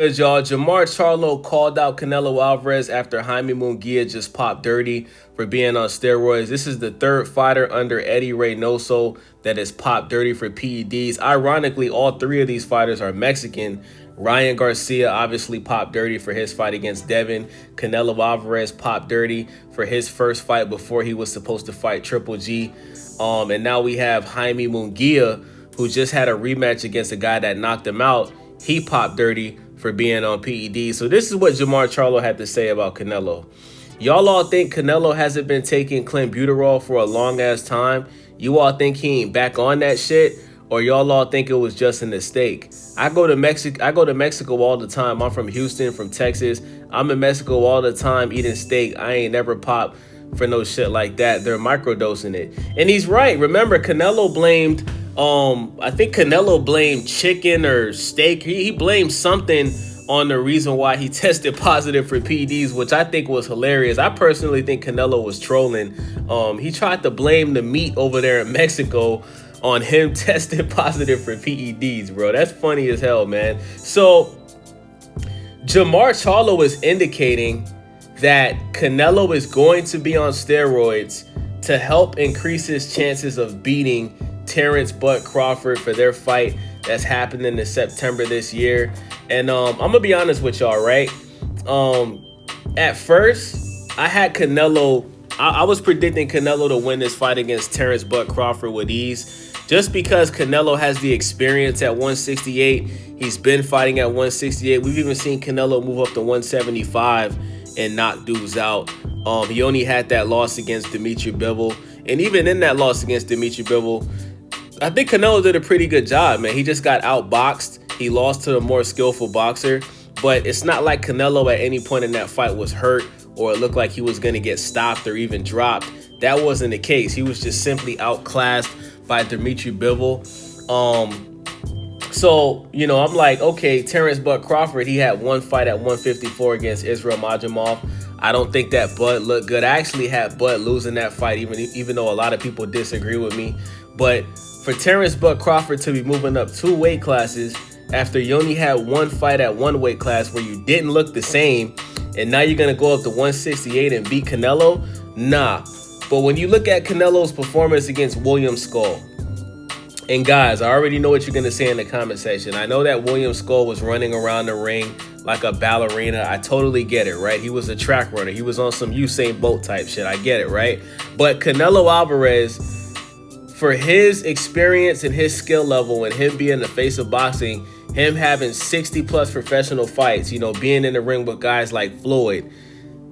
Good, y'all. Jermall Charlo called out Canelo Alvarez after Jaime Munguia just popped dirty for being on steroids. This is the third fighter under Eddie Reynoso that has popped dirty for PEDs. Ironically, all three of these fighters are Mexican. Ryan Garcia obviously popped dirty for his fight against Devin. Canelo Alvarez popped dirty for his first fight before he was supposed to fight Triple G. And now we have Jaime Munguia, who just had a rematch against a guy that knocked him out. He popped dirty for being on PED. So this is what Jermall Charlo had to say about Canelo. Y'all all think Canelo hasn't been taking clenbuterol for a long ass time? You all think he ain't back on that shit? Or y'all all think it was just a mistake? I go to Mexico all the time. I'm from Houston, from Texas. I'm in Mexico all the time eating steak. I ain't never popped for no shit like that. They're microdosing it. And he's right. Remember, Canelo blamed I think Canelo blamed chicken or steak. He blamed something on the reason why he tested positive for PEDs, which I think was hilarious. I personally think Canelo was trolling. He tried to blame the meat over there in Mexico on him testing positive for PEDs, bro. That's funny as hell, man. So Jermall Charlo is indicating that Canelo is going to be on steroids to help increase his chances of beating Terence Crawford for their fight that's happening in September this year. And I'm gonna be honest with y'all, right? At first, I had Canelo. I was predicting Canelo to win this fight against Terence Crawford with ease, just because Canelo has the experience at 168. He's been fighting at 168. We've even seen Canelo move up to 175 and knock dudes out. He only had that loss against Dimitri Bivol, and even in that loss against Dimitri Bivol, I think Canelo did a pretty good job, man. He just got outboxed. He lost to a more skillful boxer, but it's not like Canelo at any point in that fight was hurt or it looked like he was going to get stopped or even dropped. That wasn't the case. He was just simply outclassed by Dimitri Bivol. So, you know, I'm like, okay, Terence Crawford, he had one fight at 154 against Israel Madrimov. I don't think that Bud looked good. I actually had Bud losing that fight, even though a lot of people disagree with me. But for Terence Crawford to be moving up 2 weight classes after you only had one fight at 1 weight class where you didn't look the same, and now you're going to go up to 168 and beat Canelo? Nah. But when you look at Canelo's performance against William Skull, and guys, I already know what you're going to say in the comment section. I know that William Skull was running around the ring like a ballerina. I totally get it, right? He was a track runner. He was on some Usain Bolt type shit. I get it, right? But Canelo Alvarez, for his experience and his skill level and him being the face of boxing, him having 60 plus professional fights, you know, being in the ring with guys like Floyd,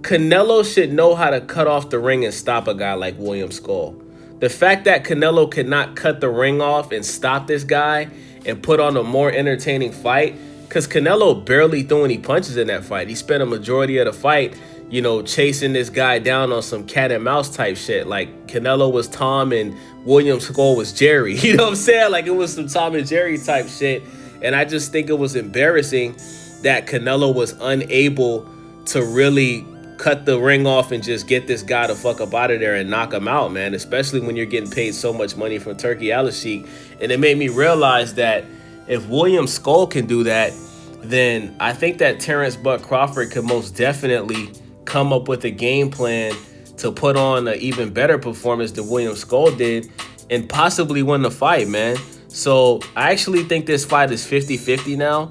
Canelo should know how to cut off the ring and stop a guy like William Skull. The fact that Canelo could not cut the ring off and stop this guy and put on a more entertaining fight, because Canelo barely threw any punches in that fight. He spent a majority of the fight, you know, chasing this guy down on some cat and mouse type shit. Like Canelo was Tom and William Skull was Jerry. You know what I'm saying? Like it was some Tom and Jerry type shit. And I just think it was embarrassing that Canelo was unable to really cut the ring off and just get this guy to fuck up out of there and knock him out, man. Especially when you're getting paid so much money from Turkey Al-Sheikh. And it made me realize that if William Skull can do that, then I think that Terence Crawford could most definitely come up with a game plan to put on an even better performance than William Skull did and possibly win the fight, man. So I actually think this fight is 50-50 now.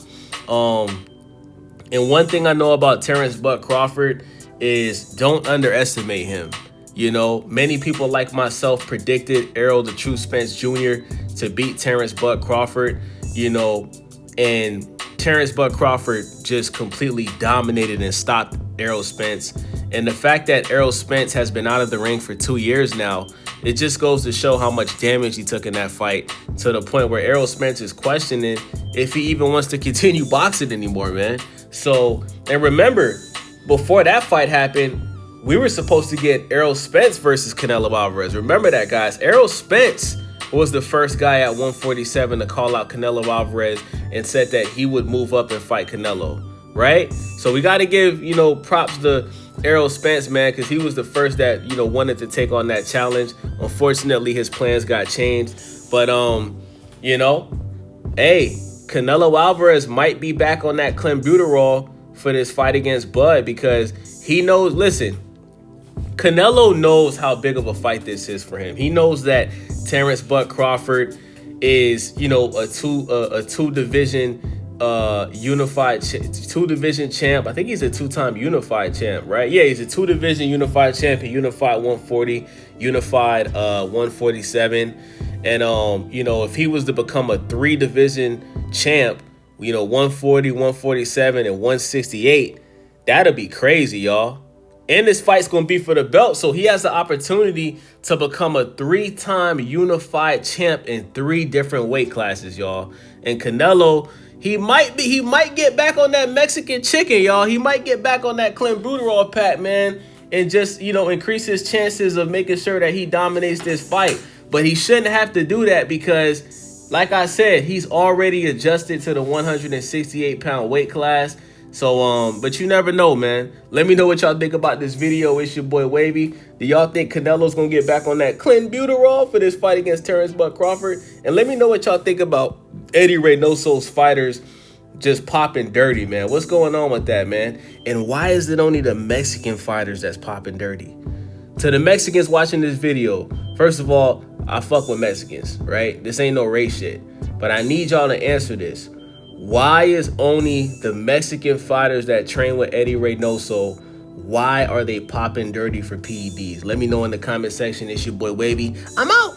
And one thing I know about Terence Crawford is don't underestimate him. You know, many people like myself predicted Errol the True Spence Jr. to beat Terence Crawford, you know, and Terence Crawford just completely dominated and stopped Errol Spence. And the fact that Errol Spence has been out of the ring for 2 years now, it just goes to show how much damage he took in that fight, to the point where Errol Spence is questioning if he even wants to continue boxing anymore, man. So, and remember, before that fight happened, we were supposed to get Errol Spence versus Canelo Alvarez. Remember that, guys. Errol Spence was the first guy at 147 to call out Canelo Alvarez and said that he would move up and fight Canelo, right? So we got to give, you know, props to Errol Spence, man, because he was the first that, you know, wanted to take on that challenge. Unfortunately, his plans got changed. But, you know, hey, Canelo Alvarez might be back on that clenbuterol for this fight against Bud, because he knows, listen, Canelo knows how big of a fight this is for him. He knows that Terence Bud Crawford is, you know, a two division champ. I think he's a two-time unified champ, right? Yeah, he's a two-division unified champ. He unified 140, unified 147. And you know, if he was to become a three-division champ, you know, 140, 147, and 168, that'd be crazy, y'all. And this fight's going to be for the belt, so he has the opportunity to become a three-time unified champ in 3 different weight classes, y'all. And Canelo, he might get back on that Mexican chicken, y'all. He might get back on that clenbuterol pack, man, and just, you know, increase his chances of making sure that he dominates this fight. But he shouldn't have to do that because, like I said, he's already adjusted to the 168-pound weight class. So, but you never know, man. Let me know what y'all think about this video. It's your boy Wavy. Do y'all think Canelo's gonna get back on that clenbuterol for this fight against Terence Bud Crawford? And let me know what y'all think about Eddie Reynoso's fighters just popping dirty, man. What's going on with that, man? And why is it only the Mexican fighters that's popping dirty? To the Mexicans watching this video, first of all, I fuck with Mexicans, right? This ain't no race shit. But I need y'all to answer this. Why is only the Mexican fighters that train with Eddie Reynoso, why are they popping dirty for PEDs? Let me know in the comment section. It's your boy Wavy. I'm out.